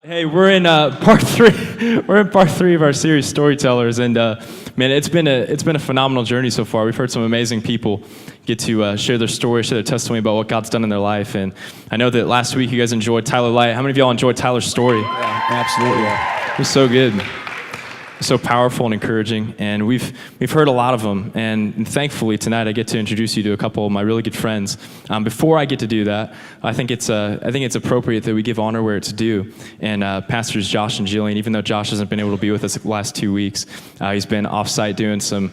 Hey, we're in part three. We're in part three of our series, Storytellers, and man, it's been a phenomenal journey so far. We've heard some amazing people get to share their story, share their testimony about what God's done in their life, and I know that last week you guys enjoyed Tyler Light. How many of y'all enjoyed Tyler's story? Yeah, absolutely. It was so good. So powerful and encouraging, and we've heard a lot of them, and thankfully tonight I get to introduce you to a couple of my really good friends. Before I get to do that, I think it's appropriate that we give honor where it's due, and pastors Josh and Jillian, even though Josh hasn't been able to be with us the last 2 weeks, he's been off-site doing some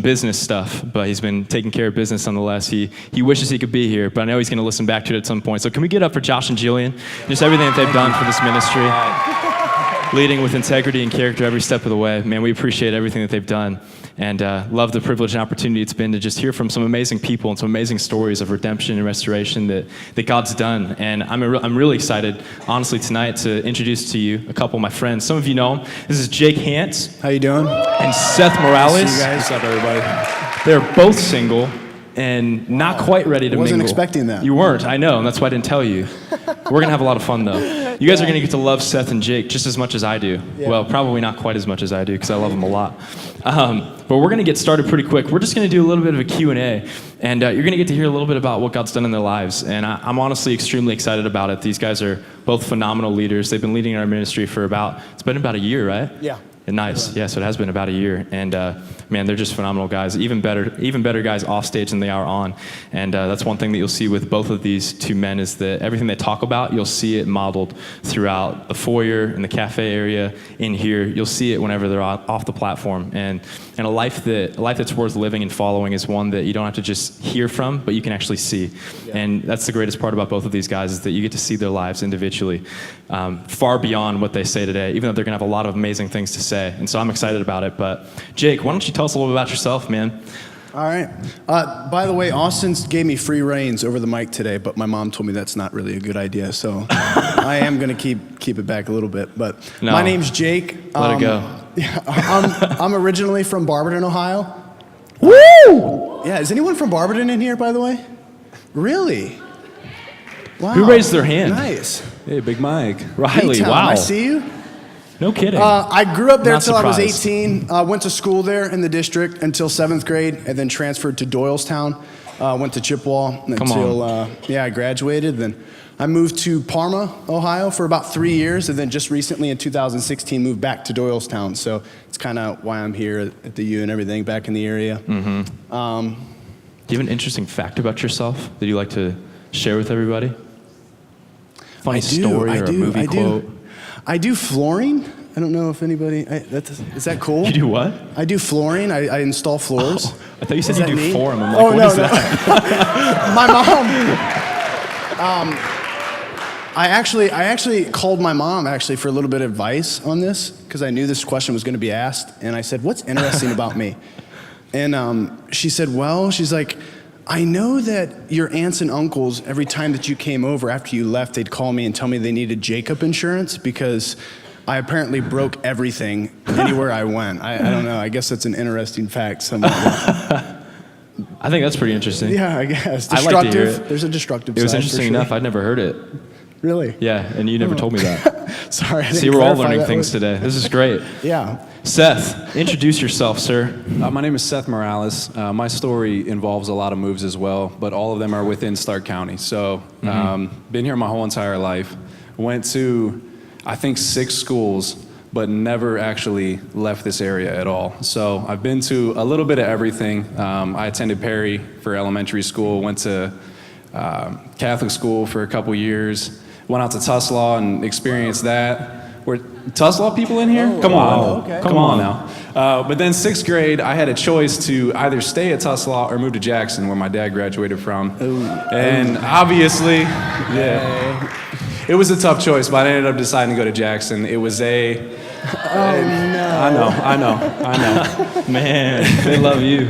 business stuff, but he's been taking care of business nonetheless. He wishes he could be here, but I know he's going to listen back to it at some point. So can we get up for Josh and Jillian? Just everything that they've done for this ministry. Leading with integrity and character every step of the way. Man, we appreciate everything that they've done, and love the privilege and opportunity it's been to just hear from some amazing people and some amazing stories of redemption and restoration that God's done. And I'm really excited, honestly, tonight to introduce to you a couple of my friends. Some of you know them. This is Jake Hance. How you doing? And Seth Morales. Nice to see you guys. What's up, everybody? They're both single and not quite ready to mingle. Wasn't expecting that. You weren't, I know, and that's why I didn't tell you. We're going to have a lot of fun, though. You guys are going to get to love Seth and Jake just as much as I do. Yeah. Well, probably not quite as much as I do, because I love them a lot. But we're going to get started pretty quick. We're just going to do a little bit of a Q&A, and you're going to get to hear a little bit about what God's done in their lives. And I'm honestly extremely excited about it. These guys are both phenomenal leaders. They've been leading our ministry for it's been about a year, right? Yeah. Nice. Yeah, so it has been about a year. And man, they're just phenomenal guys. Even better guys off stage than they are on. And that's one thing that you'll see with both of these two men is that everything they talk about, you'll see it modeled throughout the foyer, in the cafe area, in here. You'll see it whenever they're off the platform. And a life that's worth living and following is one that you don't have to just hear from, but you can actually see. Yeah. And that's the greatest part about both of these guys is that you get to see their lives individually, far beyond what they say today, even though they're going to have a lot of amazing things to say. And so I'm excited about it. But Jake, why don't you tell us a little bit about yourself, man? All right. By the way, Austin gave me free reins over the mic today, but my mom told me that's not really a good idea. So I am going to keep it back a little bit. But no. My name's Jake. Let it go. Yeah, I'm originally from Barberton, Ohio. Woo! Yeah, is anyone from Barberton in here, by the way? Really? Wow. Who raised their hand? Nice. Hey, Big Mike. Riley, wow. I see you. No kidding. I grew up there until I was surprised. 18. Went to school there in the district until 7th grade, and then transferred to Doylestown. Went to Chippewa until I graduated. Then I moved to Parma, Ohio for about 3 years, and then just recently in 2016 moved back to Doylestown. So it's kind of why I'm here at the U and everything, back in the area. Mm-hmm. Do you have an interesting fact about yourself that you like to share with everybody? Funny story or a movie quote? I do flooring. I don't know if anybody, is that cool? You do what? I do flooring. I install floors. Oh, I thought you said you do form. I'm like, what is that? My mom, I actually called my mom actually for a little bit of advice on this because I knew this question was going to be asked. And I said, what's interesting about me? And she said, well, she's like, I know that your aunts and uncles, every time that you came over after you left, they'd call me and tell me they needed Jacob insurance because I apparently broke everything anywhere I went. I don't know. I guess that's an interesting fact. I think that's pretty interesting. Yeah, I guess. I like to hear it. There's a destructive side. It was interesting enough. I'd never heard it. Really? Yeah, and you never told me that. Sorry. See, we're all learning things today. This is great. Yeah. Seth, introduce yourself, sir. My name is Seth Morales. My story involves a lot of moves as well, but all of them are within Stark County. So, been here my whole entire life. Went to, I think, 6 schools, but never actually left this area at all. So I've been to a little bit of everything. I attended Perry for elementary school, went to Catholic school for a couple years, went out to Tuslaw and experienced that. Were Tuslaw people in here? Come on. Okay. Come on now. But then 6th grade, I had a choice to either stay at Tuslaw or move to Jackson, where my dad graduated from. And obviously, it was a tough choice, but I ended up deciding to go to Jackson. It was no. I know. Man, they love you.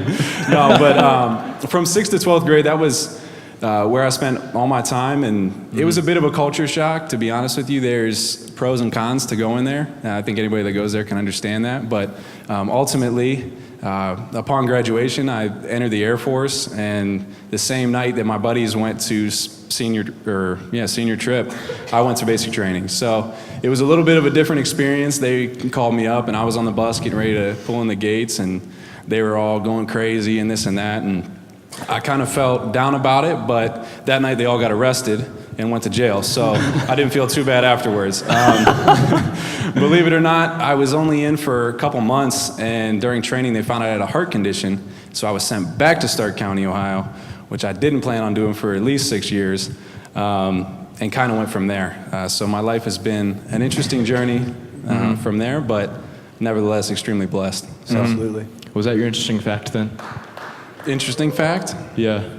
No, but from 6th to 12th grade, that was where I spent all my time, and it was a bit of a culture shock, to be honest with you. There's pros and cons to going there. I think anybody that goes there can understand that, but ultimately, upon graduation, I entered the Air Force, and the same night that my buddies went to senior trip, I went to basic training. So it was a little bit of a different experience. They called me up, and I was on the bus getting ready to pull in the gates, and they were all going crazy and this and that, and I kind of felt down about it, but that night they all got arrested and went to jail, so I didn't feel too bad afterwards. Believe it or not, I was only in for a couple months, and during training they found out I had a heart condition, so I was sent back to Stark County, Ohio, which I didn't plan on doing for at least 6 years, and kind of went from there. So my life has been an interesting journey from there, but nevertheless extremely blessed. So. Absolutely. Was that your interesting fact then? Interesting fact? Yeah.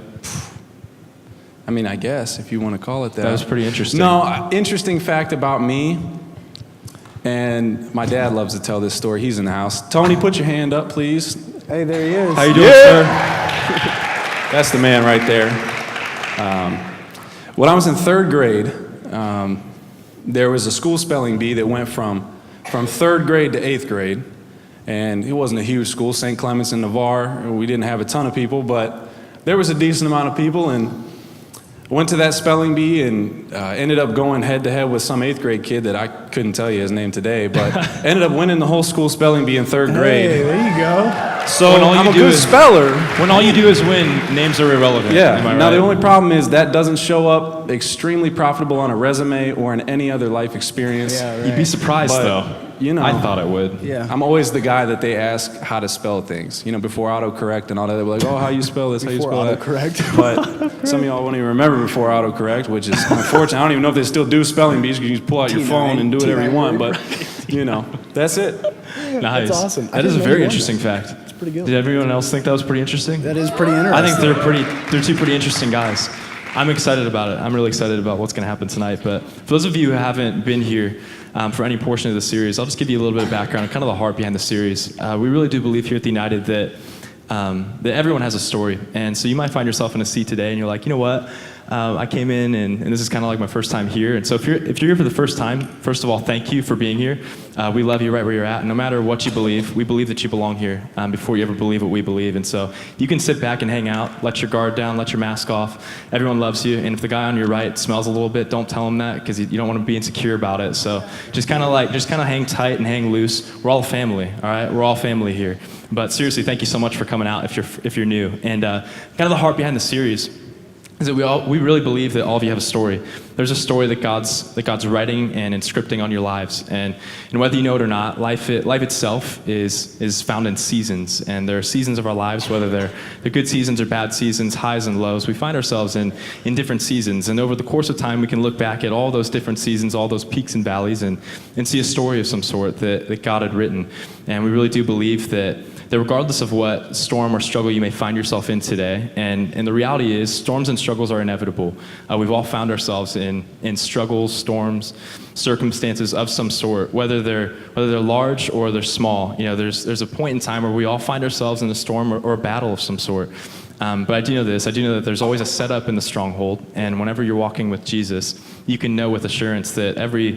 I mean, I guess, if you want to call it that. That was pretty interesting. No, interesting fact about me, and my dad loves to tell this story. He's in the house. Tony, put your hand up, please. Hey, there he is. How you doing, sir? That's the man right there. When I was in 3rd grade, there was a school spelling bee that went from 3rd grade to 8th grade. And it wasn't a huge school, St. Clement's in Navarre. We didn't have a ton of people, but there was a decent amount of people. And I went to that spelling bee and ended up going head-to-head with some 8th grade kid that I couldn't tell you his name today, but ended up winning the whole school spelling bee in 3rd grade. Hey, there you go. So When all you I'm a do good is- speller. When all you do is win, names are irrelevant. Yeah. Am I Now right? the only problem is that doesn't show up extremely profitable on a resume or in any other life experience. Yeah, right. You'd be surprised, But, though. you know, I thought it would. Yeah. I'm always the guy that they ask how to spell things. You know, before autocorrect and all that, they're like, "Oh, how you spell this? How you Before spell that?" autocorrect. But some of y'all won't even remember before autocorrect, which is unfortunate. I don't even know if they still do spelling bees. You can just pull out your T9, phone and do whatever you T9 want. word. But you know, that's it. Nice. That's awesome. I That is a didn't know very you won interesting that. fact. It's pretty good. Did everyone else think that was pretty interesting? That is pretty interesting. I think they're two pretty interesting guys. I'm excited about it. I'm really excited about what's going to happen tonight. But for those of you who haven't been here for any portion of the series, I'll just give you a little bit of background, kind of the heart behind the series. We really do believe here at the United that everyone has a story. And so you might find yourself in a seat today and you're like, you know what? I came in and this is kind of like my first time here. And so if you're here for the first time, first of all, thank you for being here. We love you right where you're at. And no matter what you believe, we believe that you belong here before you ever believe what we believe. And so you can sit back and hang out, let your guard down, let your mask off. Everyone loves you. And if the guy on your right smells a little bit, don't tell him that because you don't want to be insecure about it. So just kind of hang tight and hang loose. We're all family, all right? We're all family here. But seriously, thank you so much for coming out if you're new. And kind of the heart behind the series is that we really believe that all of you have a story. There's a story that God's writing and inscripting on your lives, and whether you know it or not, life itself is found in seasons, and there are seasons of our lives, whether they're good seasons or bad seasons, highs and lows. We find ourselves in different seasons, and over the course of time, we can look back at all those different seasons, all those peaks and valleys, and see a story of some sort that God had written. And we really do believe that regardless of what storm or struggle you may find yourself in today, and the reality is storms and struggles are inevitable. We've all found ourselves in struggles, storms, circumstances of some sort, whether they're large or they're small. You know, there's a point in time where we all find ourselves in a storm or a battle of some sort. But I do know this. I do know that there's always a setup in the stronghold, and whenever you're walking with Jesus, you can know with assurance that every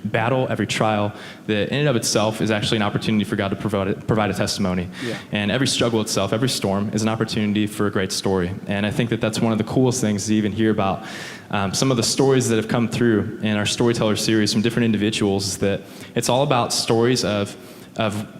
battle, every trial, that in and of itself is actually an opportunity for God to provide a testimony. Yeah. And every struggle itself, every storm, is an opportunity for a great story. And I think that that's one of the coolest things to even hear about. Some of the stories that have come through in our Storytellers series from different individuals is that it's all about stories of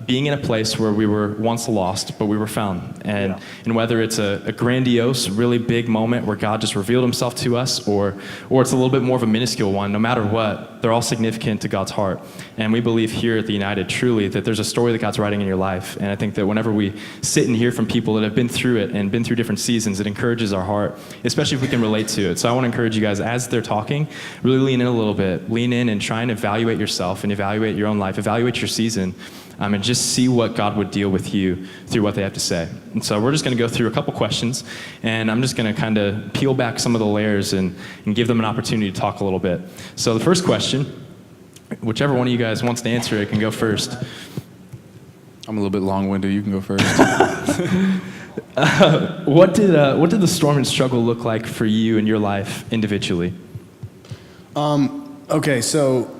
being in a place where we were once lost, but we were found. And whether it's a grandiose, really big moment where God just revealed himself to us, or it's a little bit more of a minuscule one, no matter what, they're all significant to God's heart. And we believe here at the United, truly, that there's a story that God's writing in your life. And I think that whenever we sit and hear from people that have been through it and been through different seasons, it encourages our heart, especially if we can relate to it. So I want to encourage you guys, as they're talking, really lean in a little bit. Lean in and try and evaluate yourself and evaluate your own life, evaluate your season. And just see what God would deal with you through what they have to say. And so we're just going to go through a couple questions, and I'm just going to kind of peel back some of the layers and give them an opportunity to talk a little bit. So the first question, whichever one of you guys wants to answer it can go first. I'm a little bit long-winded. You can go first. What did the storm and struggle look like for you in your life individually? Okay, so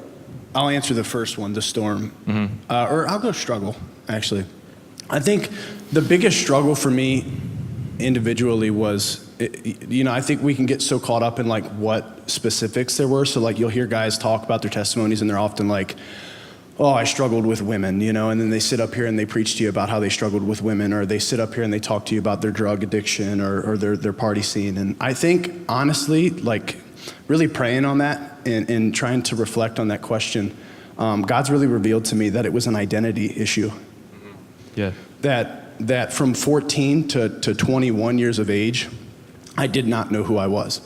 I'll answer the first one, the storm. Or I'll go struggle, actually. I think the biggest struggle for me individually was I think we can get so caught up in like what specifics there were. So like you'll hear guys talk about their testimonies and they're often like, oh, I struggled with women, and then they sit up here and they preach to you about how they struggled with women, or they sit up here and they talk to you about their drug addiction or their party scene. And I think, honestly, like really praying on that and trying to reflect on that question, God's really revealed to me that it was an identity issue. Yeah. That from 14 to 21 years of age, I did not know who I was.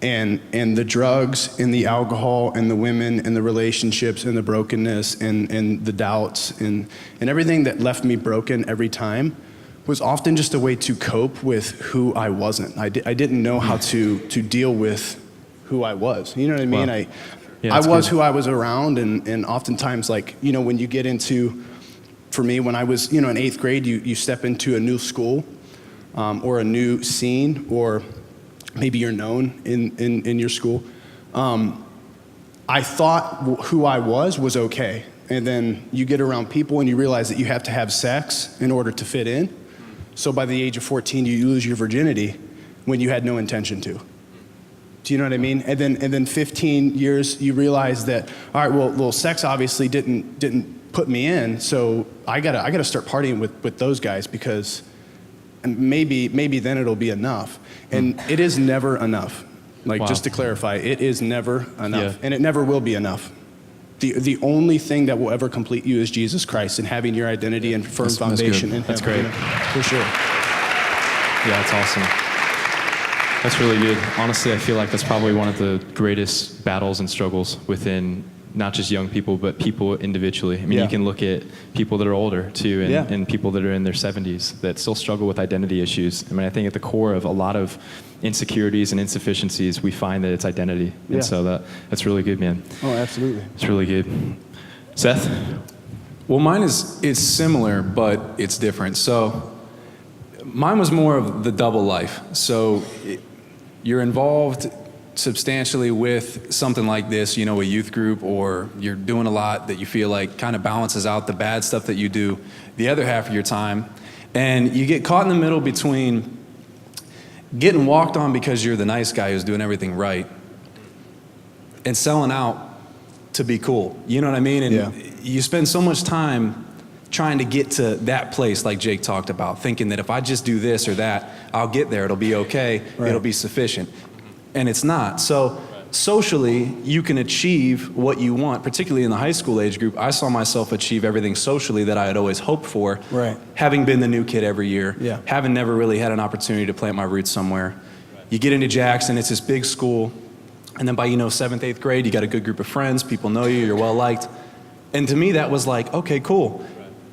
And the drugs and the alcohol and the women and the relationships and the brokenness and the doubts and everything that left me broken every time was often just a way to cope with who I wasn't. I didn't know how to deal with who I was. You know what I mean? Wow. I was who I was around, and oftentimes, like, when you get into, for me, when I was, in 8th grade, you step into a new school or a new scene, or maybe you're known in your school. I thought who I was okay. And then you get around people and you realize that you have to have sex in order to fit in. So by the age of 14, you lose your virginity when you had no intention to. Do you know what I mean? And then 15 years, you realize that, all right, well, sex obviously didn't put me in, so I gotta start partying with those guys, because maybe then it'll be enough. And it is never enough. Like, just to clarify, it is never enough, and it never will be enough. The only thing that will ever complete you is Jesus Christ, and having your identity and firm foundation in Him. That's great. For sure. Yeah, that's awesome. That's really good. Honestly, I feel like that's probably one of the greatest battles and struggles within not just young people, but people individually. I mean, you can look at people that are older too, and people that are in their 70s that still struggle with identity issues. I mean, I think at the core of a lot of insecurities and insufficiencies, we find that it's identity. And so that's really good, man. Oh, absolutely. It's really good. Seth? Well, mine is similar, but it's different. So mine was more of the double life. So you're involved substantially with something like this, a youth group, or you're doing a lot that you feel like kind of balances out the bad stuff that you do the other half of your time. And you get caught in the middle between getting walked on because you're the nice guy who's doing everything right and selling out to be cool. You know what I mean? And you spend so much time trying to get to that place, like Jake talked about, thinking that if I just do this or that, I'll get there, it'll be okay, it'll be sufficient. And it's not. So socially, you can achieve what you want, particularly in the high school age group. I saw myself achieve everything socially that I had always hoped for, having been the new kid every year, having never really had an opportunity to plant my roots somewhere. You get into Jackson, it's this big school, and then by 7th, 8th grade, you got a good group of friends, people know you, you're well liked. And to me, that was like, okay, cool.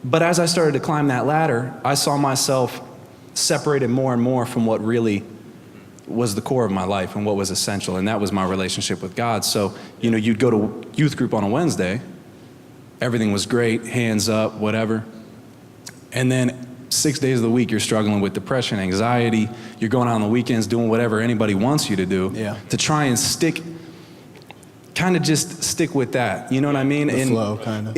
But as I started to climb that ladder, I saw myself separated more and more from what really was the core of my life and what was essential, and that was my relationship with God. So, you'd go to youth group on a Wednesday, everything was great, hands up, whatever. And then 6 days of the week, you're struggling with depression, anxiety, you're going out on the weekends doing whatever anybody wants you to do to try and stick with that, you know what I mean? The flow, kind of.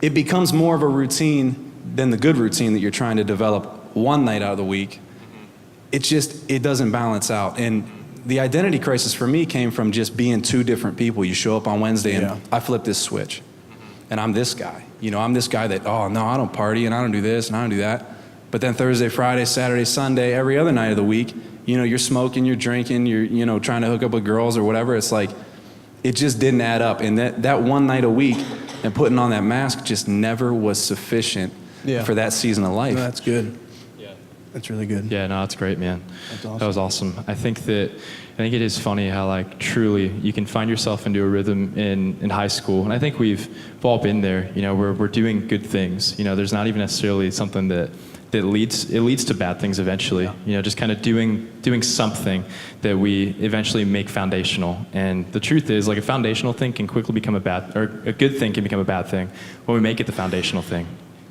It becomes more of a routine than the good routine that you're trying to develop one night out of the week. It doesn't balance out. And the identity crisis for me came from just being two different people. You show up on Wednesday and I flip this switch and I'm this guy. I'm this guy that, oh no, I don't party and I don't do this and I don't do that. But then Thursday, Friday, Saturday, Sunday, every other night of the week, you're smoking, you're drinking, you're trying to hook up with girls or whatever. It's like, it just didn't add up. And that one night a week and putting on that mask just never was sufficient for that season of life. No, that's good. That's really good. Yeah, no, that's great, man. That's awesome. That was awesome. I think it is funny how, like, truly you can find yourself into a rhythm in high school. And I think we've all been there. We're doing good things. There's not even necessarily something that leads to bad things eventually. Just kind of doing something that we eventually make foundational. And the truth is, like, a foundational thing can quickly become a good thing can become a bad thing when we make it the foundational thing.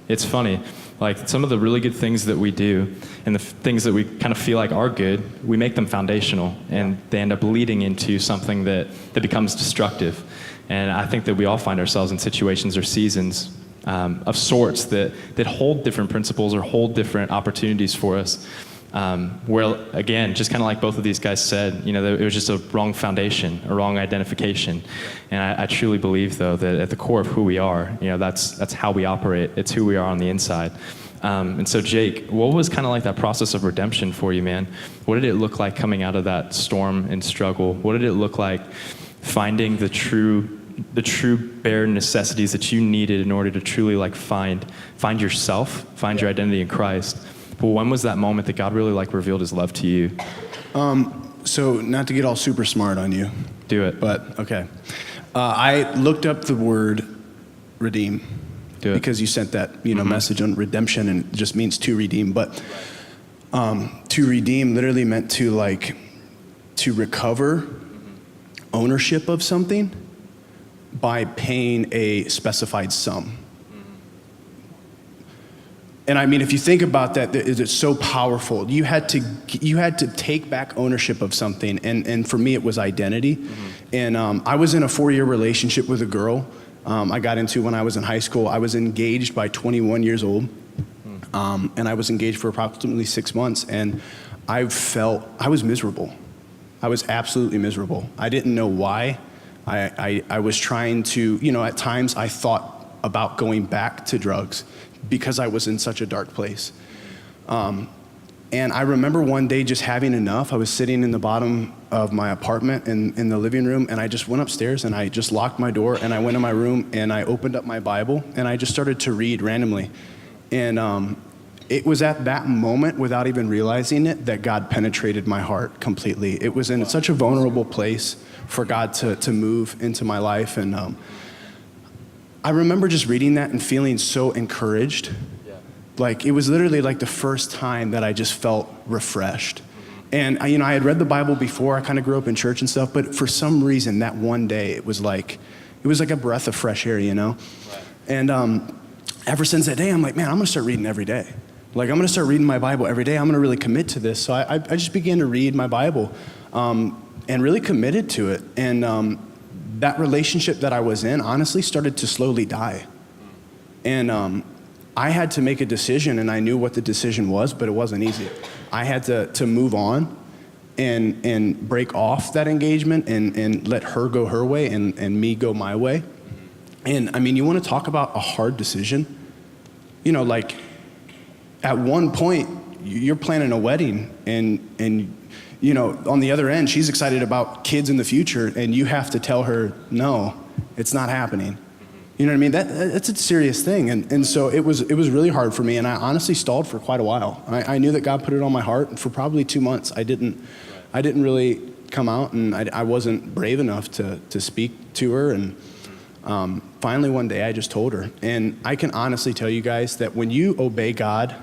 It's funny, like, some of the really good things that we do and the things that we kind of feel like are good, we make them foundational, and they end up leading into something that becomes destructive. And I think that we all find ourselves in situations or seasons of sorts that hold different principles or hold different opportunities for us. where, again, just kind of like both of these guys said, it was just a wrong foundation, a wrong identification. And I truly believe, though, that at the core of who we are, that's how we operate. It's who we are on the inside. And so, Jake, what was kind of like that process of redemption for you, man? What did it look like coming out of that storm and struggle? What did it look like finding the true bare necessities that you needed in order to truly like find yourself, find your identity in Christ? But when was that moment that God really like revealed his love to you? So not to get all super smart on you. Do it. But, okay. I looked up the word redeem. Do it. Because you sent that, message on redemption, and it just means to redeem. But to redeem literally meant to recover ownership of something by paying a specified sum. And I mean, if you think about that, it's so powerful. You had to take back ownership of something, and for me, it was identity. And I was in a 4-year relationship with a girl I got into when I was in high school. I was engaged by 21 years old, and I was engaged for approximately 6 months, and I was miserable. I was absolutely miserable. I didn't know why. I was trying to, at times I thought about going back to drugs because I was in such a dark place. And I remember one day just having enough. I was sitting in the bottom of my apartment in the living room, and I just went upstairs and I just locked my door, and I went in my room and I opened up my Bible and I just started to read randomly. And it was at that moment, without even realizing it, that God penetrated my heart completely. It was in such a vulnerable place for God to move into my life. And I remember just reading that and feeling so encouraged. Like, it was literally like the first time that I just felt refreshed. And I had read the Bible before. I kind of grew up in church and stuff, but for some reason that one day it was like a breath of fresh air, Right. And ever since that day, I'm like, man, I'm gonna start reading every day. Like, I'm gonna start reading my Bible every day. I'm gonna really commit to this. So I just began to read my Bible and really committed to it. And that relationship that I was in honestly started to slowly die. And I had to make a decision, and I knew what the decision was, but it wasn't easy. I had to move on and break off that engagement and let her go her way and me go my way. And I mean, you want to talk about a hard decision? Like, at one point, you're planning a wedding, and on the other end, she's excited about kids in the future, and you have to tell her, no, it's not happening. You know what I mean? That's a serious thing. And so it was really hard for me, and I honestly stalled for quite a while. I knew that God put it on my heart, and for probably 2 months, I didn't really come out, and I wasn't brave enough to speak to her. And finally one day I just told her. And I can honestly tell you guys that when you obey God,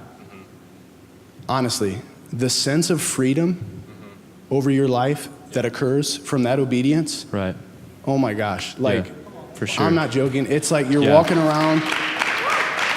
honestly, the sense of freedom over your life that occurs from that obedience, right? Oh my gosh, for sure. I'm not joking. It's like you're walking around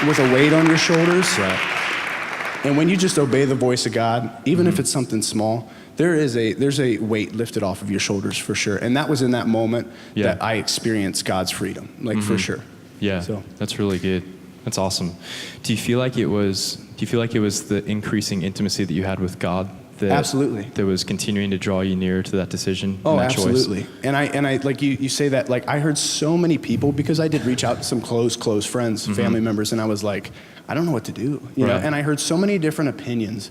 with a weight on your shoulders. Right. And when you just obey the voice of God, even if it's something small, there's a weight lifted off of your shoulders for sure. And that was in that moment that I experienced God's freedom, for sure. Yeah, so that's really good. That's awesome. Do you feel like it was the increasing intimacy that you had with God absolutely that was continuing to draw you nearer to that decision? Oh, and that absolutely. choice? And I like you say that, like, I heard so many people, because I did reach out to some close friends, family members, and I was like, I don't know what to do, you know. And I heard so many different opinions.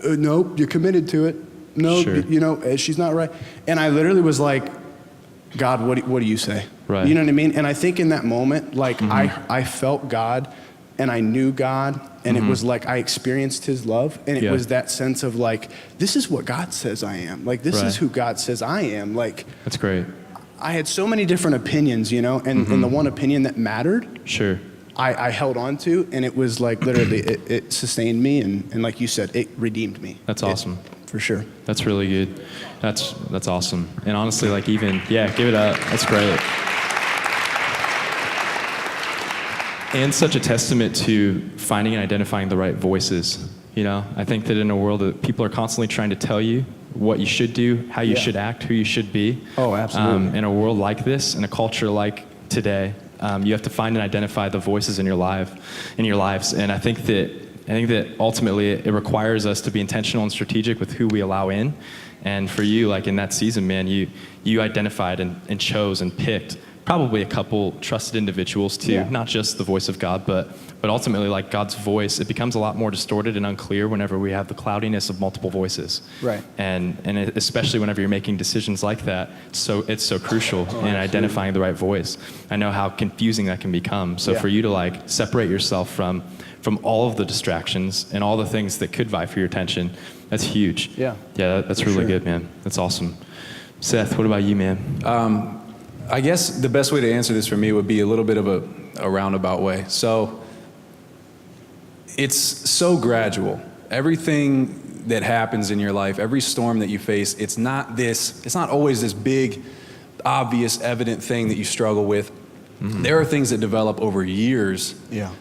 Nope, you're committed to it. No, sure. She's not right. And I literally was like, God, what do you say? Right. You know what I mean? And I think in that moment, like, I felt God, and I knew God, and it was like I experienced his love, and it was that sense of like, this is what God says I am. Like, this is who God says I am. Like, that's great. I had so many different opinions, and the one opinion that mattered, sure, I held on to, and it was like literally it sustained me, and like you said, it redeemed me. That's awesome. For sure. That's really good. That's awesome. And honestly, like, even, give it up. That's great. And such a testament to finding and identifying the right voices. I think that in a world that people are constantly trying to tell you what you should do, how you should act, who you should be. Oh, absolutely. In a world like this, in a culture like today, you have to find and identify the voices in your lives. And I think that I think that ultimately it requires us to be intentional and strategic with who we allow in. And for you, like in that season, man, you identified and chose and picked probably a couple trusted individuals too, not just the voice of God, but ultimately like God's voice, it becomes a lot more distorted and unclear whenever we have the cloudiness of multiple voices. Right. And especially whenever you're making decisions like that, so it's so crucial in identifying the right voice. I know how confusing that can become. So for you to like separate yourself from all of the distractions and all the things that could vie for your attention, that's huge. Yeah. Yeah, that's really good, man. That's awesome. Seth, what about you, man? I guess the best way to answer this for me would be a little bit of a roundabout way. So it's so gradual. Everything that happens in your life, every storm that you face, it's not always this big, obvious, evident thing that you struggle with. Mm-hmm. There are things that develop over years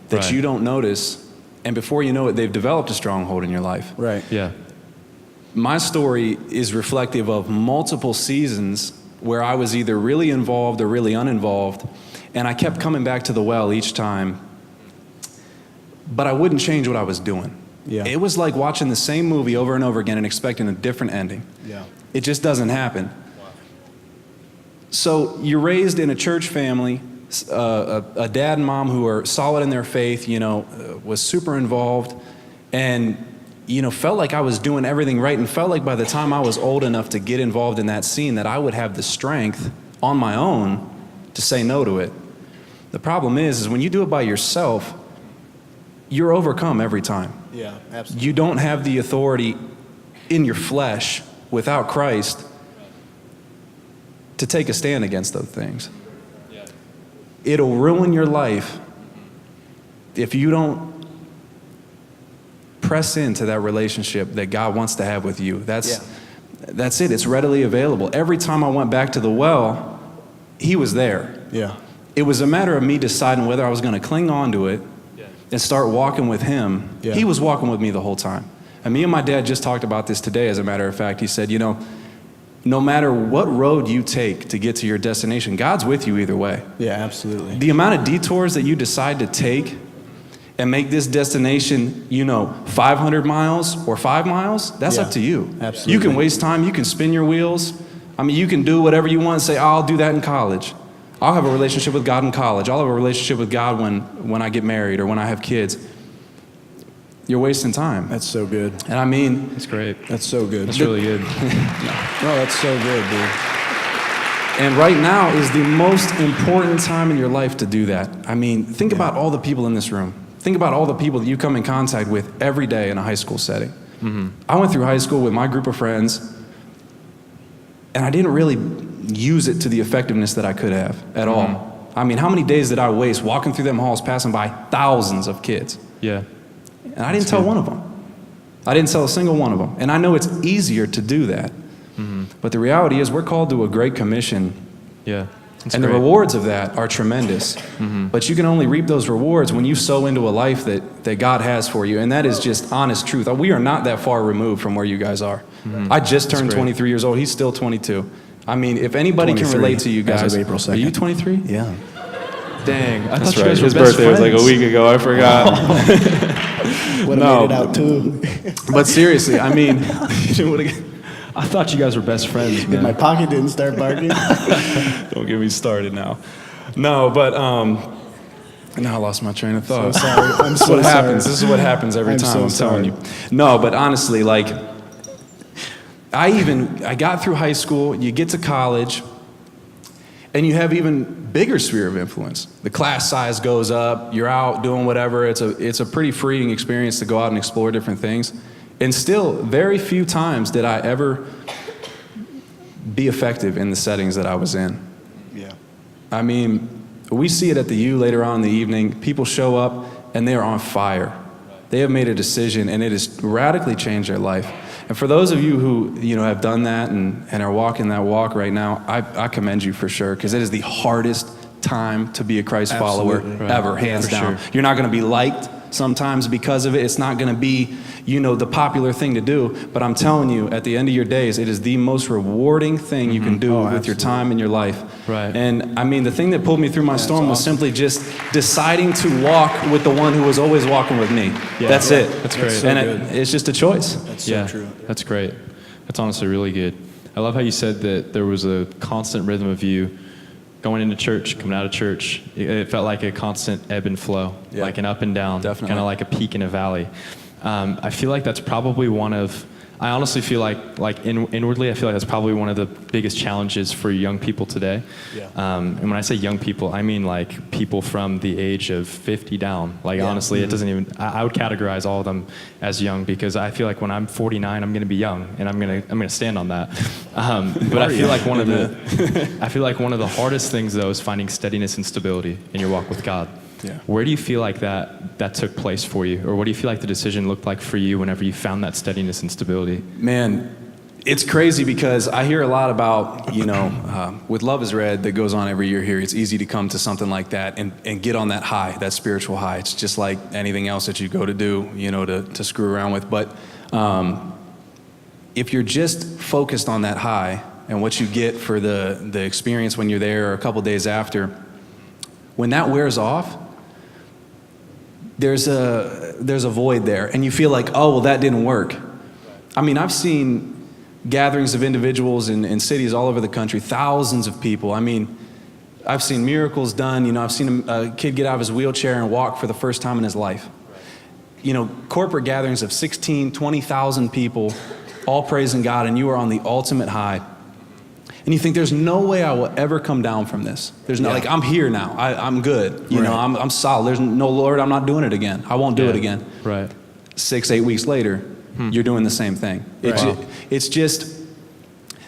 that you don't notice, and before you know it, they've developed a stronghold in your life. Right. Yeah. My story is reflective of multiple seasons where I was either really involved or really uninvolved, and I kept coming back to the well each time, but I wouldn't change what I was doing. Yeah. It was like watching the same movie over and over again and expecting a different ending. Yeah. It just doesn't happen. So you're raised in a church family, a dad and mom who are solid in their faith, was super involved, and felt like I was doing everything right, and felt like by the time I was old enough to get involved in that scene that I would have the strength on my own to say no to it. The problem is when you do it by yourself, you're overcome every time. Yeah, absolutely. You don't have the authority in your flesh without Christ to take a stand against those things. It'll ruin your life if you don't press into that relationship that God wants to have with you. That's it. It's readily available. Every time I went back to the well, he was there. Yeah. It was a matter of me deciding whether I was going to cling on to it and start walking with him. Yeah. He was walking with me the whole time. And me and my dad just talked about this today, as a matter of fact. He said, no matter what road you take to get to your destination, God's with you either way. Yeah, absolutely. The amount of detours that you decide to take and make this destination, 500 miles or 5 miles, that's up to you. Absolutely. You can waste time, you can spin your wheels. You can do whatever you want and say, I'll do that in college. I'll have a relationship with God in college. I'll have a relationship with God when I get married or when I have kids. You're wasting time. That's so good. And That's great. That's so good. That's really good. No, that's so good, dude. and right now is the most important time in your life to do that. Think about all the people in this room. Think about all the people that you come in contact with every day in a high school setting. Mm-hmm. I went through high school with my group of friends, and I didn't really use it to the effectiveness that I could have at all. How many days did I waste walking through them halls, passing by thousands of kids? Yeah. And I didn't tell one of them. I didn't tell a single one of them. And I know it's easier to do that. Mm-hmm. But the reality is we're called to a great commission. Yeah. And the rewards of that are tremendous. Mm-hmm. But you can only reap those rewards when you sow into a life that God has for you. And that is just honest truth. We are not that far removed from where you guys are. Mm-hmm. I just turned 23 years old. He's still 22. If anybody can relate to you guys. As of April 2nd. Are you 23? Yeah. Dang. I That's thought you right. guys were His best birthday was like a friends. week ago. I forgot. Would have No. made it out too. But seriously, I thought you guys were best friends, man. My pocket didn't start barking. don't get me started now. No, but now I lost my train of thought. So sorry. I'm This is so what sorry. happens. This is what happens every I'm time. so I'm telling sorry. you. No, but honestly, I got through high school. You get to college, and you have even bigger sphere of influence. The class size goes up. You're out doing whatever. It's a pretty freeing experience to go out and explore different things. And still, very few times did I ever be effective in the settings that I was in. Yeah. We see it at the U later on in the evening. People show up and they are on fire. They have made a decision and it has radically changed their life. And for those of you who have done that and are walking that walk right now, I commend you for sure, because it is the hardest time to be a Christ follower Absolutely. ever, hands for down. sure. You're not going to be liked sometimes because of it. It's not going to be, the popular thing to do. But I'm telling you, at the end of your days, it is the most rewarding thing you can do with your time and your life. Right. And I mean, the thing that pulled me through my storm was simply just deciding to walk with the one who was always walking with me. Yeah. That's it. That's great. so And good. it's just a choice. That's Yeah, so true. that's great. That's honestly really good. I love how you said that there was a constant rhythm of you going into church, coming out of church. It felt like a constant ebb and flow, Yeah. like an up and down, Definitely. kind of like a peak and a valley. I feel like that's probably I honestly feel like inwardly, I feel like that's probably one of the biggest challenges for young people today. Yeah. And when I say young people, I mean like people from the age of 50 down. Like honestly, it doesn't even, I would categorize all of them as young because I feel like when I'm 49, I'm going to be young and I'm going to stand on that. But I feel like I feel like one of the hardest things though is finding steadiness and stability in your walk with God. Yeah. Where do you feel like that took place for you? Or what do you feel like the decision looked like for you whenever you found that steadiness and stability? Man, it's crazy because I hear a lot about, with Love is Red that goes on every year here, it's easy to come to something like that and get on that high, that spiritual high. It's just like anything else that you go to do, to screw around with. But if you're just focused on that high and what you get for the experience when you're there or a couple days after, when that wears off, there's a void there, and you feel like, oh, well, that didn't work. I mean, I've seen gatherings of individuals in cities all over the country, thousands of people. I mean, I've seen miracles done. I've seen a kid get out of his wheelchair and walk for the first time in his life. Corporate gatherings of 16, 20,000 people, all praising God, and you are on the ultimate high. And you think, there's no way I will ever come down from this. There's no, I'm here now. I'm good. I'm solid. There's no, Lord, I'm not doing it again. I won't do it again. Right. 6-8 weeks later, you're doing the same thing. Right. It's just,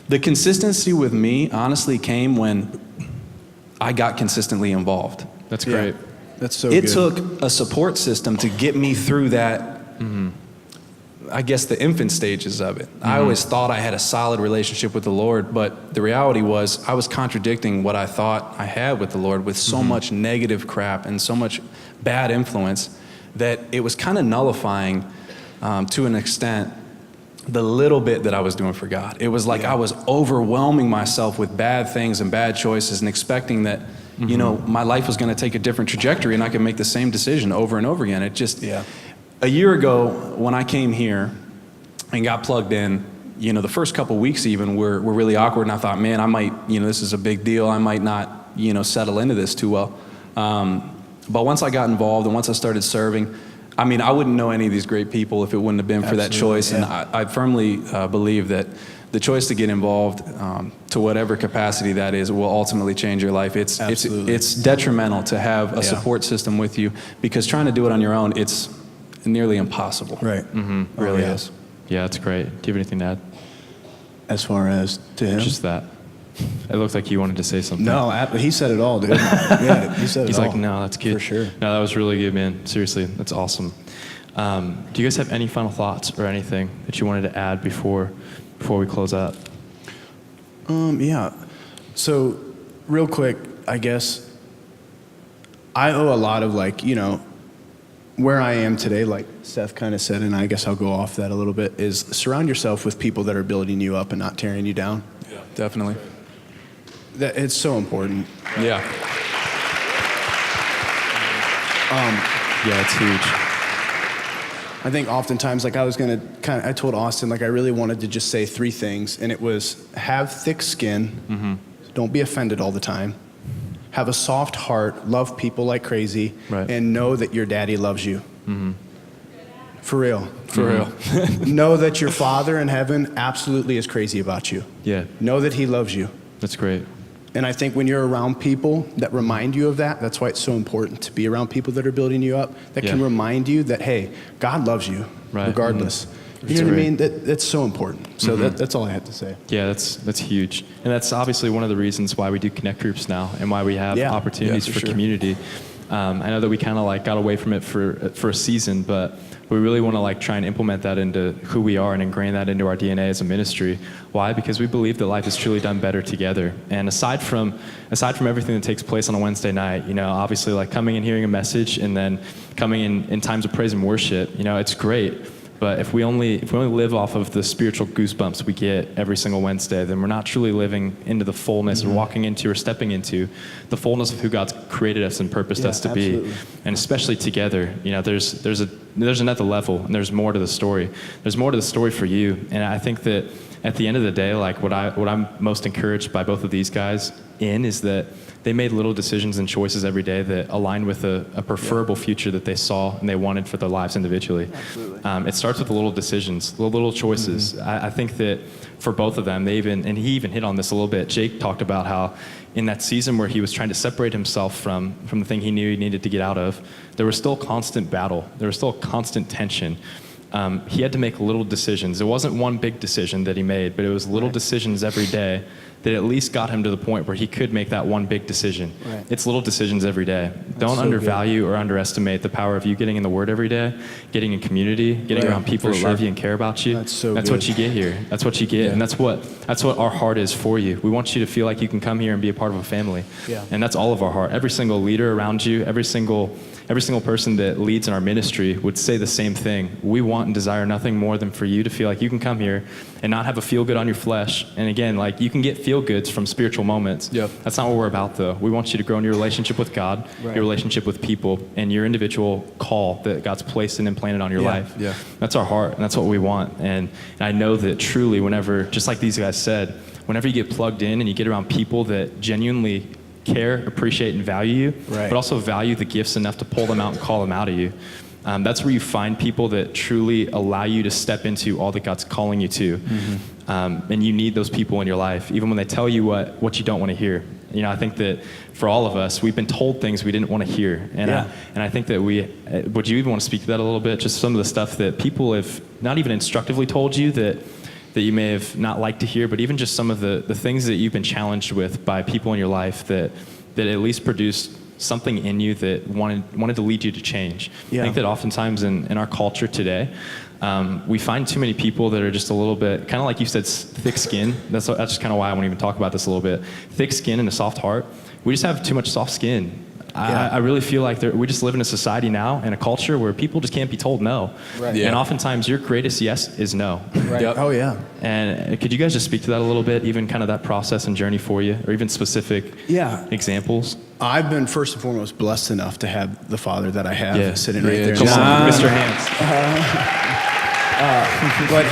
the consistency with me, honestly, came when I got consistently involved. That's great. That's so It good. took a support system to get me through that, I guess, the infant stages of it. I always thought I had a solid relationship with the Lord, but the reality was I was contradicting what I thought I had with the Lord with so much negative crap and so much bad influence that it was kind of nullifying, to an extent, the little bit that I was doing for God. It was like I was overwhelming myself with bad things and bad choices and expecting that, my life was going to take a different trajectory and I could make the same decision over and over again. It just... A year ago, when I came here and got plugged in, the first couple weeks even were really awkward, and I thought, man, I might, this is a big deal. I might not, settle into this too well. But once I got involved and once I started serving, I mean, I wouldn't know any of these great people if it wouldn't have been for that choice. And I firmly believe that the choice to get involved, to whatever capacity that is, will ultimately change your life. It's detrimental to have a support system with you, because trying to do it on your own, it's nearly impossible. Right. Really is. Yeah, that's great. Do you have anything to add? As far as to him? Just that. It looked like you wanted to say something. No, he said it all, dude. Yeah, he said it He's all. like, no, that's good. For sure. No, that was really good, man. Seriously, that's awesome. Do you guys have any final thoughts or anything that you wanted to add before we close out? Yeah. So, real quick, I guess I owe a lot of where I am today, like Seth kind of said, and I guess I'll go off that a little bit, is surround yourself with people that are building you up and not tearing you down. Yeah, definitely. It's so important. Yeah. Yeah, it's huge. I think oftentimes, I told Austin, I really wanted to just say 3 things, and it was have thick skin, don't be offended all the time, have a soft heart, love people like crazy, and know that your daddy loves you. For real. For real. Know that your Father in heaven absolutely is crazy about you. Yeah, Know that he loves you. that's great. And I think when you're around people that remind you of that, that's why it's so important to be around people that are building you up, that can remind you that, hey, God loves you, regardless. You know what I mean? That's so important. So that's all I had to say. Yeah, that's huge. And that's obviously one of the reasons why we do connect groups now and why we have opportunities for community. I know that we kind of like got away from it for a season, but we really want to like try and implement that into who we are and ingrain that into our DNA as a ministry. Why? Because we believe that life is truly done better together. And aside from everything that takes place on a Wednesday night, obviously like coming and hearing a message and then coming in times of praise and worship, it's great. But if we only live off of the spiritual goosebumps we get every single Wednesday, then we're not truly living into the fullness or walking into or stepping into the fullness of who God's created us and purposed us to be. And especially together, there's another level and there's more to the story. There's more to the story for you. And I think that at the end of the day, like what I'm most encouraged by both of these guys is that they made little decisions and choices every day that aligned with a preferable future that they saw and they wanted for their lives individually. It starts with the little decisions, the little choices. I think that for both of them, and he even hit on this a little bit. Jake talked about how in that season where he was trying to separate himself from the thing he knew he needed to get out of, there was still constant battle. There was still constant tension. He had to make little decisions. It wasn't one big decision that he made, but it was little decisions every day that at least got him to the point where he could make that one big decision. Right. It's little decisions every day. Don't undervalue or underestimate the power of you getting in the Word every day, getting in community, getting around people that love you and care about you. That's what you get here. That's what you get, and that's what our heart is for you. We want you to feel like you can come here and be a part of a family, and that's all of our heart. Every single leader around you, every single person that leads in our ministry would say the same thing. We want and desire nothing more than for you to feel like you can come here and not have a feel good on your flesh. And again, like you can get feel goods from spiritual moments. That's not what we're about though. We want you to grow in your relationship with God, your relationship with people, and your individual call that God's placed and implanted on your life. That's our heart, and that's what we want. And I know that truly whenever, just like these guys said, whenever you get plugged in and you get around people that genuinely care, appreciate, and value you, but also value the gifts enough to pull them out and call them out of you. That's where you find people that truly allow you to step into all that God's calling you to. And you need those people in your life, even when they tell you what you don't want to hear. I think that for all of us, we've been told things we didn't want to hear. And I think that would you even want to speak to that a little bit? Just some of the stuff that people have not even instructively told you that you may have not liked to hear, but even just some of the things that you've been challenged with by people in your life that at least produced something in you that wanted to lead you to change. I think that oftentimes in our culture today, we find too many people that are just a little bit, kind of like you said, thick skin. That's just kind of why I want to even talk about this a little bit. Thick skin and a soft heart. We just have too much soft skin. I really feel like we just live in a society now, in a culture where people just can't be told no. And oftentimes your greatest yes is no. Oh yeah. And could you guys just speak to that a little bit, even kind of that process and journey for you, or even specific examples? I've been first and foremost blessed enough to have the father that I have sitting right there. Come on, Mr. Hance. But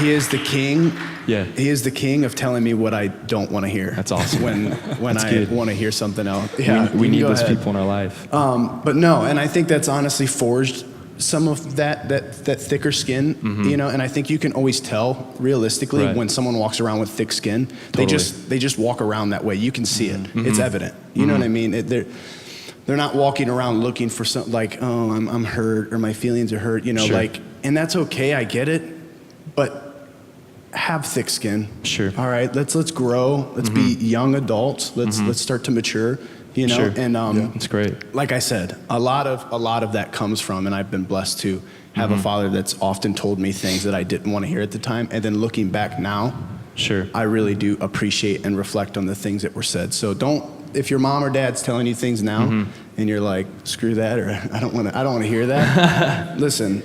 he is the king. He is the king of telling me what I don't want to hear. That's awesome. When I want to hear something else. We need those people in our life. But no, and I think that's honestly forged some of that thicker skin, and I think you can always tell realistically when someone walks around with thick skin. Totally. They just walk around that way. You can see it. It's evident. You know what I mean? They're not walking around looking for something like, oh, I'm hurt or my feelings are hurt, and that's okay. I get it, but have thick skin. All right, let's grow. Let's be young adults. Let's start to mature. And that's great. Like I said, a lot of that comes from, and I've been blessed to have a father that's often told me things that I didn't want to hear at the time, and then looking back now, I really do appreciate and reflect on the things that were said. So if your mom or dad's telling you things now, and you're like, screw that, or I don't want to hear that. Listen,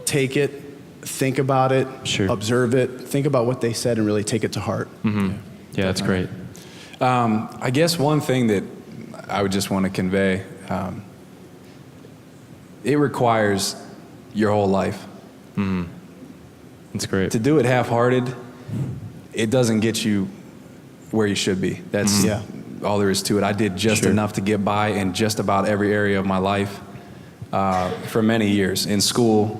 take it. Think about it, observe it, think about what they said, and really take it to heart. Yeah, that's great. I guess one thing that I would just want to convey, it requires your whole life. That's great. To do it half-hearted, it doesn't get you where you should be. That's all there is to it. I did just enough to get by in just about every area of my life for many years. In school,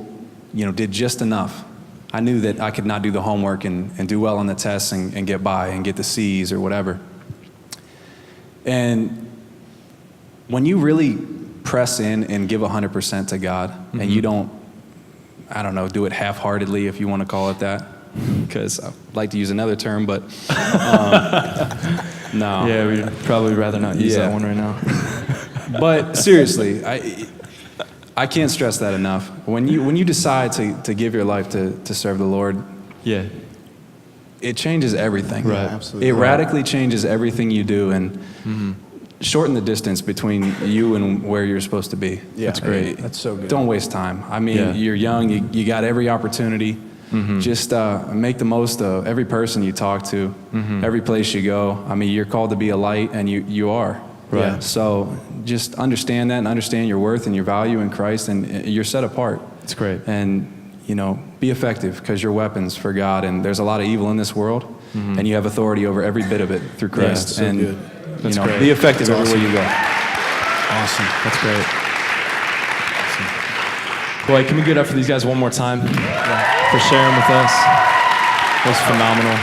did just enough. I knew that I could not do the homework and do well on the tests and get by and get the C's or whatever. And when you really press in and give 100% to God, and you don't, do it half-heartedly, if you want to call it that, because I like to use another term, but No. Yeah, we'd probably rather not use Yeah. that one right now. But seriously, I can't stress that enough. When you decide to give your life to serve the Lord, Yeah. it changes everything. Right. Absolutely. It radically changes everything you do and shorten the distance between you and where you're supposed to be. Yeah, That's great. That's so good. Don't waste time. I mean, Yeah. you're young, you got every opportunity. Just make the most of every person you talk to, every place you go. I mean, you're called to be a light, and you are. Right. Yeah. So just understand that and understand your worth and your value in Christ, and you're set apart. That's great. And, be effective, because you're weapons for God, and there's a lot of evil in this world, and you have authority over every bit of it through Christ. so and, good. That's great. be effective That's everywhere you go. Awesome. That's great. Boy, can we give it up for these guys one more time for sharing with us? It was phenomenal.